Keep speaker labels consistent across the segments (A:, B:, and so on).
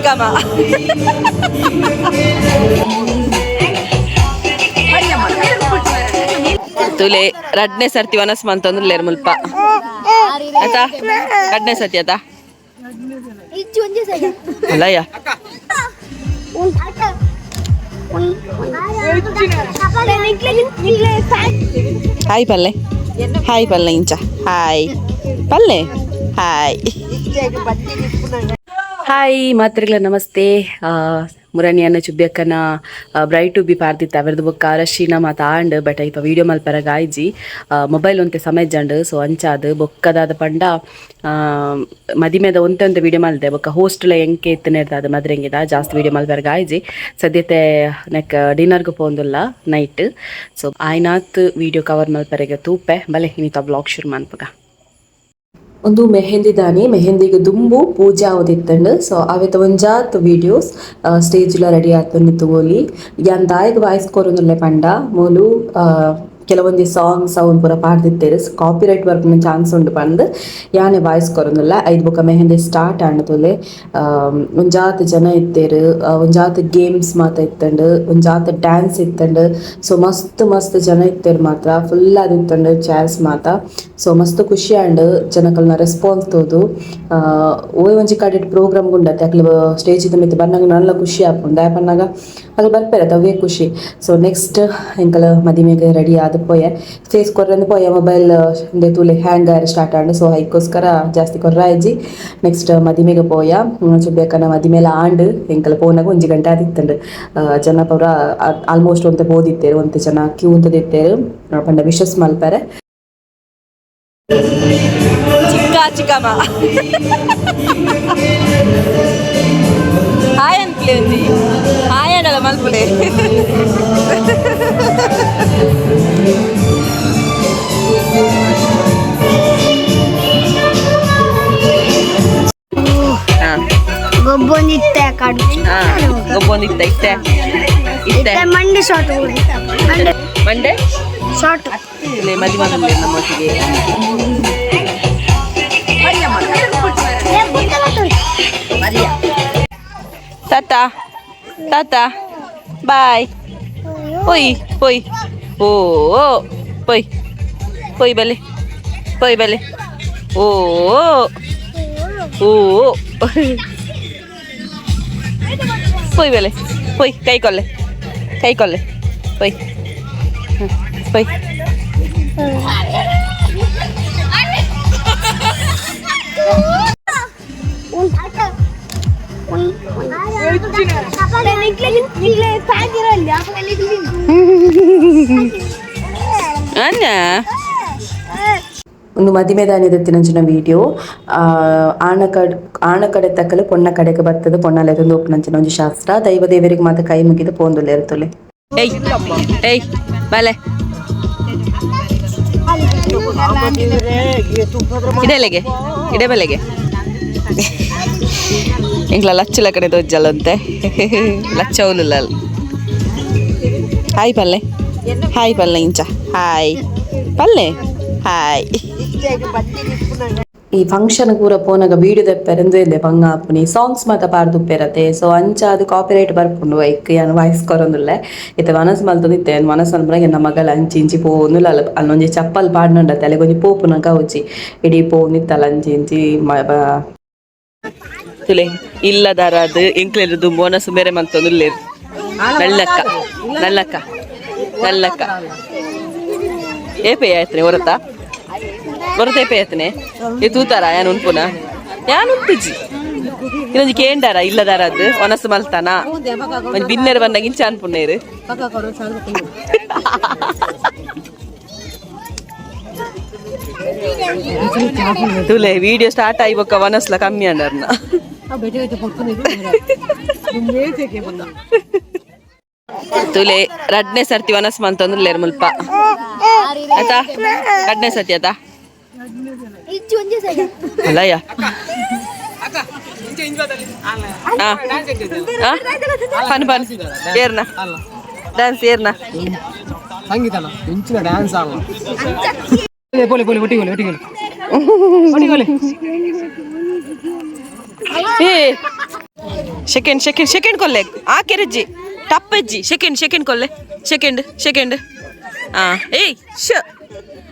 A: ಚಿಕ್ಕಮ್ಮ ತುಲೆ ರಡ್ನೆ ಸರ್ತಿ ವನಸ್ ಮಂತಂದ್ರಲ್ಲೇರು ಮುಲ್ಪ ಆಯ್ತಾ ರಡ್ನೆ ಸರ್ತಿ ಆಯ್ತಾ ಅಲ್ಲಯ್ಯ ಹಾಯ್ ಪಲ್ಲೆ ಹಾಯ್ ಪಲ್ಲೆ ಇಂಚ ಹಾಯ್ ಪಲ್ಲೆ ಹಾಯ್ ಹಾಯ್ ಮಾತ್ರಿಗಳ ನಮಸ್ತೆ ಮುರಣಿ ಅನ್ನ ಚುಬ್ಬಿಯಕ್ಕನ ಬ್ರೈಟ್ ಟು ಬಿ ಪಾರ್ದಿತ್ತ ಅವರದು ಬೊಕ್ಕ ರಶೀನ ಮಾತ ಆಂಡ್ ಬಟ್ ಇಪ್ಪ ವೀಡಿಯೋ ಮಲ್ಪರ ಗಾಯ್ಜಿ ಮೊಬೈಲ್ ಒಂತೆ ಸಮಯಜಂಡ್ ಸೊ ಅಂಚಾದ್ ಬೊಕ್ಕದಾದ ಪಂಡ ಮದಿಮೆದ ಒಂತೆ ವೀಡಿಯೋ ಮಲ್ದೆ ಬೊಕ್ಕ ಹೋಸ್ಟ್ಲ ಎಂಕೆ ಇತ್ತನೇರ್ದಾದ ಮದ್ರೆಂಗಿದ ಜಾಸ್ತಿ ವೀಡಿಯೋ ಮಲ್ಪರ ಗಾಯ್ಜಿ ಸದ್ಯತೆ ನೆಕ್ ಡಿನ್ನರ್ಗೆ ಪೋಂದುಲ್ಲ ನೈಟ್ ಸೊ ಆಯ್ನಾತ್ ವೀಡಿಯೋ ಕವರ್ ಮಲ್ಪರೆಗೆ ತೂಪೆ ಬಲೆ ಇನ್ನಿತ ಬ್ಲಾಗ್ ಶುರು ಮನ್ಪಗ ಒಂದು ಮೆಹಂದಿ ದಾನಿ ಮೆಹಂದಿಗೆ ದುಂಬು ಪೂಜೆ ಆವದಿತ್ತಂಡು ಸೊ ಅವೆತ ಒಂಜಾತ್ ವೀಡಿಯೋಸ್ ಸ್ಟೇಜ್ಲ ರೆಡಿ ಆತಂದು ತಗೋಲಿ ಯಾನ್ ದಾಯಗ್ ವಾಯ್ಸ್ ಕೊರೊಂದುಲ್ಲೆ ಪಂಡ ಮೂಲು ಕೆಲವೊಂದು ಸಾಂಗ್ಸ್ ಅವ್ನು ಪೂರ ಪಾಡ್ದಿತ್ತೇರು ಕಾಪಿರೈಟ್ ಬರ್ಪುನ ಚಾನ್ಸ್ ಉಂಡು ಪಂದ್ ಯಾನೆ ವಾಯ್ಸ್ ಕೊರೊಂದುಲ್ಲ ಐದು ಬೊಕ ಮೆಹಂದಿ ಸ್ಟಾರ್ಟ್ ಆಂಡ್ತುಲೆ ಒಂಜಾತ್ ಜನ ಇತ್ತೇರು ಒಂಜಾತ್ ಗೇಮ್ಸ್ ಮಾತ ಇತ್ತಂಡು ಒಂಜಾತ್ ಡ್ಯಾನ್ಸ್ ಇತ್ತಂಡು ಸೊ ಮಸ್ತ್ ಜನ ಇತ್ತೇರು ಮಾತ್ರ ಫುಲ್ ಅದು ಇತ್ತಂಡು ಚಾರ್ಸ್ ಮಾತ ಸೊ ಮಸ್ತ್ ಖುಷಿ ಆಂಡ್ ಜನಕಲ್ನ ರೆಸ್ಪಾನ್ಸ್ ತೋದು ಓಯ್ ಒಂಜಿ ಕಡೆ ಪ್ರೋಗ್ರಾಮ್ ಗುಂಡತ್ತೆ ಅಕ್ಲು ಸ್ಟೇಜ್ ಇದ್ದ ಮಿತ್ತು ಬಂದಾಗ ನಲ್ಲ ಖುಷಿ ಆಪುಂಡು ಆಪನ್ನಾಗ ಅದು ಬರ್ಪೇರೆ ಅವೇ ಖುಷಿ ಸೊ ನೆಕ್ಸ್ಟ್ ಎಂಕಲ್ ಮದಿಮೆಗೆ ರೆಡಿ ಆದ ಪೋಯೆ ಫೇಸ್ ಕೊರ್ರಂದು ಪೋಯೆ ಮೊಬೈಲ್ ತೂಲೆ ಹ್ಯಾಂಗ್ ಆರ್ ಸ್ಟಾರ್ಟ್ ಆಂಡ್ ಸೊ ಅದಕ್ಕೋಸ್ಕರ ಜಾಸ್ತಿ ಕೊರ್ರಾಯ್ಜಿ ನೆಕ್ಸ್ಟ್ ಮದಿಮೆಗೆ ಪೋಯ ಚುಬ್ಬೇಕನ ಮದಿಮೆಲ ಆಂಡ್ ಎಂಕಲ್ ಪೋನಾಗ 1 ಗಂಟೆ ಆದಿತ್ತಂಡು ಜನ ಪೂರ ಆಲ್ಮೋಸ್ಟ್ ಒಂತೆ ಬೋದಿತ್ತೇರು ಒಂತೆ ಜನ ಕ್ಯೂ ಅಂತದಿತ್ತೇರು ಪಂಡ ವಿಶಸ್ ಮಲ್ಪರೆ ಚಿಕ್ಕಮ್ಮ ಹಾಯ್ ಅನ್ಕ್ಲೆ ఉంది ಹಾಯ್ ಅಡಲ ಮಲ್ಪುಡೆ
B: ಗೊಬ್ಬೊಂದಿತ್ತೆ ಕಾಡು
A: ಗೊಬ್ಬೊಂದಿತ್ತ ಇತ್ತೆ
B: ಮಂಡೆ ಶಾರ್ಟ್
A: ಮಂಡೆ
B: ಶಾರ್ಟ್
A: ಇಲ್ಲಿ ಮದಿಮನಲ್ಲಿ ನಮ್ಮೊಟ್ಟಿಗೆ ತಾತ ಬಾಯ್ ಪೊಯ್ ಓ ಪೊಯ್ ಬಲೆ ಓ ಪೊಯ್ ಬಲೆ ಪೊಯ್ ಕೈ ಕೊಲ್ಲೆ ಪೊಯ್ ಒಂದು ಮದಿಮೆ ದಾನಿದತ್ತಿನಂಚಿನ ವಿಡಿಯೋ ಆಣ ಕಡೆ ತಕ್ಕಲು ಪೊಣ್ಣ ಕಡೆಗೆ ಬರ್ತದೆ ಪೊಣ್ಣಲೆ ತಂದು ಒಪ್ಪನಂಚಿನ ಒಂದು ಶಾಸ್ತ್ರ ದೈವ ದೇವರಿಗೆ ಮಾತ್ರ ಕೈ ಮುಗಿದು ಪೋಂದುಲ್ಲೆ ಇರ್ತಲೆ ಏಯ್ ಬಲೆ ಇಡೆ ಬೆಲೆಗೆ ಇಂಗ್ಲ ಲಚ್ಚಲ ಕಡೆ ದೊಜ್ಜಲ್ಲಂತೆ ಲಚ್ಚವಲ್ಲ ಹಾಯ್ ಪಲ್ಲೆ ಇಂಚ ಹಾಯ್ ಪಲ್ಲೆ ಹಾಯ್ ಈ ಫಂಕ್ಷನ್ ಕೂಡ ಪೋನಾಗ ವೀಡಿಯೋ ದೆಪ್ಪೆರೆಂದು ಇದೆ ಬಂಗಾಪುನಿ ಸಾಂಗ್ಸ್ ಮಾತ ಪಾರ್ದುಪ್ಪೆರತೆ ಸೊ ಅಂಚ ಅದು ಕಾಪಿರೈಟ್ ಬರ್ಪುಂಡು ಐಕ್ ಯಾನು ವಾಯ್ಸ್ ಕೊರೊಂದುಲ್ಲೆ ಇತ್ತೆ ಮನಸ್ ಮಲ್ತೊಂದಿತ್ತೆ ಮನಸ್ ಅನ್ಪುನ ಎನ್ನ ಮಗಳ ಅಂಚಿ ಪೋನುಲ್ಲ ಅಲ್ಲೊಂಜಿ ಚಪ್ಪಲ್ ಪಾಡ್ನಂಡತ್ತೆ ಅಲ್ಲಿ ಒಂಜಿ ಪೋಪುನ ಕವುಚಿ ಇಡೀ ಪೋನಿತ್ತಲ್ಲ ಅಂಚಿ ತುಲೆ ಇಲ್ಲದಾರದು ಇಂಕ್ಲೆದು ಮನಸ್ಸು ಬೇರೆ ಮಂತೊಂದುಲ್ಲೇರು ನಲ್ಲಕ್ಕ ಏಪೆ ಆಯ್ತನೆ ಹೊರತ ಏಪೆ ಆಯ್ತನೆ ಇದು ತೂತಾರ ಯಾನು ಉಂಪುನ ಯಾನು ಉಂಪಿಜಿ ಇನ್ನೊಂದು ಕೇಂಡಾರ ಇಲ್ಲದಾರದು ಒನಸು ಮಲ್ತಾನ ಒಂದು ಬಿನ್ನೆರು ಬಂದಾಗ ಇಂಚ ಅನ್ಪುಣ್ಣೇರು ತುಲೆ ವಿಡಿಯೋ ಸ್ಟಾರ್ಟ್ ಆಯ್ಬೊಕ್ಕ ವನಸ್ಲ ಕಮ್ಮಿ ಅಂಡರ್ನ ತುಲೆ ರಡ್ನೆ ಸರ್ತಿ ವನಸ್ ಮಂತಂದ್ರಲ್ಲೇರು ಮುಲ್ಪ ಆಯ್ತಾ ರಡ್ನೆ ಸರ್ತಿ ಆಯ್ತಾ ಅಲ್ಲಯ್ಯ ಪನ್ ಏರ್ನ ಡ್ಯಾನ್ಸ್ ಏರ್ನ
C: ಸಂಗೀತನ ಇಂಚಿನ ಡ್ಯಾನ್ಸ್
A: ಸೆಕೆಂಡ್ ಕೊಲ್ಲೆ ಆಕೆರಜ್ಜಿ ಟಪ್ಪಜ್ಜಿ ಸೆಕೆಂಡ್ ಕೊಲ್ಲೆ ಸೆಕೆಂಡ್ ಏಯ್ ಶ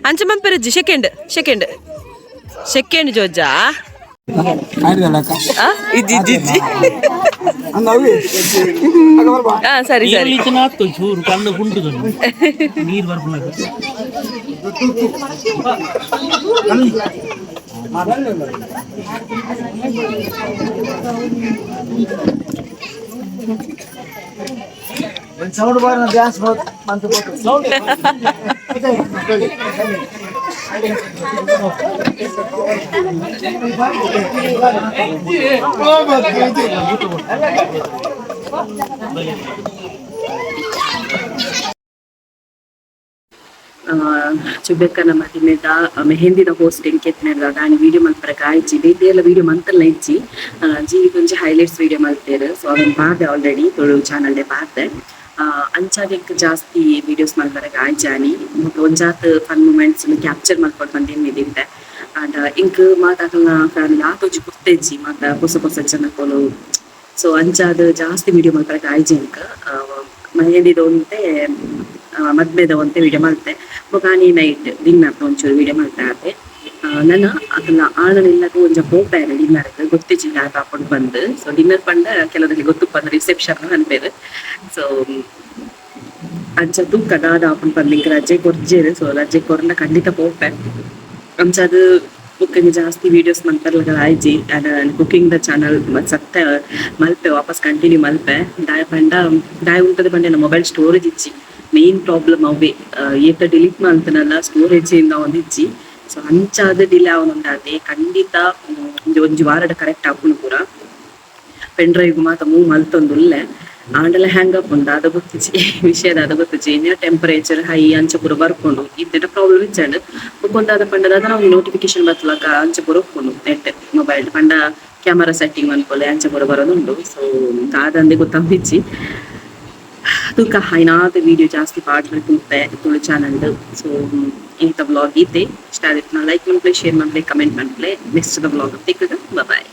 A: ಅಂಚ ಮಂಪೆರಜ್ಜಿ ಸೆಕೆಂಡ್ ಜೋಜಾ ಇಜ್ಜಿ ಸರಿ
B: ಚೂರು ಕಣ್ಣು ಕುಂಟು ನೀರು ಬರ್ಕೊಂಡು ಸೌಂಡ್ ಬಾರ್ ಡ್ಯಾನ್ಸ್ ಸೌಂಡ್
A: ಚುಬೇಕನ ಮದಿಮೆದ ಮೆಹಂದಿದ ಹೋಸ್ಟಿಂಗ್ ಕೆತ್ತಿನ ದಾನಿ ವಿಡಿಯೋ ಮಲ್ಪರ ಕಾಯ್ಚಿ ಬೇತೆ ಎಲ್ಲ ವಿಡಿಯೋ ಮಂತಲ್ಲ ಇಚ್ಚಿ ಜೀವಿ ಕೊಂಚ ಹೈಲೈಟ್ಸ್ ವಿಡಿಯೋ ಮಲ್ತೇರು ಸೊ ಅದನ್ನ ಪಾರ್ದೆ ಆಲ್ರೆಡಿ ತುಳು ಚಾನಲ್ಡೆ ಪಾರ್ದೆ ಅಂಚಾದಿಕ್ ಜಾಸ್ತಿ ವಿಡಿಯೋಸ್ ಮಲ್ಪರ ಕಾಯ್ಚಾನಿ ಮತ್ತು ಒಂಜಾತ್ ಫನ್ ಮೂಮೆಂಟ್ಸ್ ಕ್ಯಾಪ್ಚರ್ ಮಲ್ಪಟ್ಟು ಬಂದಿದ್ದೆ ಅಂಡ್ ಇಂಕ್ ಮಾತಾಕಲ್ನ ಫ್ಯಾಮಿಲಿ ಆತೊಂಜಿ ಪುತ್ತೆಜ್ಜಿ ಮಾತ ಹೊಸ ಜನಕ್ಕಲು ಸೊ ಅಂಚಾದ ಜಾಸ್ತಿ ವಿಡಿಯೋ ಮಲ್ಪರ ಕಾಯ್ಜಿ ಇಂಕ್ ಮೆಹಂದಿದ ಒಂತೆ ಮದ್ಮೆದ ಒಂತೆ ವಿಡಿಯೋ ಮಲ್ತೆ ಬೊಕಾನಿ ನೈಟ್ ಡಿನ್ನರ್ ಒಂಚೂರು ವಿಡಿಯೋ ಮಲ್ತೆ ಆತೆ ನನ್ನ ಅದನ್ನ ಆಳನಿಲ್ಲದ ಒಂಜ ಹೋಗ್ತಾರೆ ಡಿನ್ನರ್ ಗೊತ್ತಿಜ್ಜಿಲ್ಲ ಹಾಕೊಂಡು ಬಂದು ಸೊ ಡಿನ್ನರ್ ಪಂಡ ಕೆಲವರಿಗೆ ಗೊತ್ತು ಬಂದು ರಿಸೆಪ್ಷನ್ ಅನ್ಪೇರು ಸೊ ಅಂಚ ತೂಕ ದಾದ ಹಾಕೊಂಡು ಬಂದು ರಜೆ ಕೊರ್ಜೇರು ಸೊ ರಜೆ ಕೊರ್ನ ಖಂಡಿತ ಹೋಗ್ಪೆ ಅಂಚದು ಕುಕ್ಕಿಂಗ್ ಜಾಸ್ತಿ ವಿಡಿಯೋಸ್ ಮಂತರ್ಲ ಆಯ್ಜಿ ಕುಕಿಂಗ್ ದ ಚಾನಲ್ ಸತ್ತ ಮಲ್ಪೆ ವಾಪಸ್ ಕಂಟಿನ್ಯೂ ಮಲ್ಪೆ ದಾಯ ಉಂಟದ ಬಂಡೆ ಮೊಬೈಲ್ ಸ್ಟೋರೇಜ್ ಇಚ್ಚಿ ಮೇನ್ ಪ್ರಾಬ್ಲಮ್ ಅವೇ ಏತ ಡಿಲೀಟ್ ಮಾಡ್ತಾನಲ್ಲ ಸ್ಟೋರೇಜ್ ಇಂದ ಒಂದಿಚ್ಚಿ ಸೊ ಅಂಚಾದ ಡಿಲೇ ಅವನೊಂದಾದೆ ಖಂಡಿತ ಒಂಜಿ ವಾರಡ ಕರೆಕ್ಟ್ ಹಾಕೊಂಡು ಪೂರ ಪೆನ್ ಡ್ರೈವ್ ಮಾತ ಮೂವ್ ಮಲ್ತೊಂದುಲ್ಲೆ ಆಂಡಲ ಹ್ಯಾಂಗ್ ಅಪ್ ಉಂಡು ಅದ ಗೊತ್ತಿಚ್ಚಿ ವಿಷಯದ ಅದ ಗೊತ್ತಿಚ್ಚಿ ಏನೇ ಟೆಂಪರೇಚರ್ ಹೈ ಅಂಚ ಪೂರ ಬರ್ಕೊಂಡು ಇದ್ದ ಪ್ರಾಬ್ಲಮ್ ಇಚ್ಚಾಂಡ್ ಮುಕ್ಕೊಂದಾದ ಪಂಡದಾದ ನಾವು ನೋಟಿಫಿಕೇಶನ್ ಬರ್ತಲಕ ಅಂಚ ಪೂರ ಒಪ್ಕೊಂಡು ನೆಟ್ ಮೊಬೈಲ್ ಪಂಡ ಕ್ಯಾಮರಾ ಸೆಟ್ಟಿಂಗ್ ಅನ್ಕೊಳ್ಳಿ ಅಂಚ ಪೂರ ಬರೋದುಂಡು ಸೊ ಆದಂದೆ ಗೊತ್ತಾಗ್ತಿಚ್ಚಿ ತೂಕ ಹೈನಾದ ವಿಡಿಯೋ ಜಾಸ್ತಿ ಪಾಡ್ಲ ತೂತೆ ತುಳು ಚಾನಲ್ ಸೊ ಇಂಥ ಬ್ಲಾಗ್ ಇದೆ ಇಷ್ಟ ಆದಿತ್ತು ಲೈಕ್ ಮಾಡ್ಲಿ ಶೇರ್ ಮಾಡ್ಲಿ ಕಮೆಂಟ್ ಮಾಡ್ಲಿ ನೆಕ್ಸ್ಟ್ ಬ್ಲಾಗ್ ತೆಗೆದು ಬಾಯ್.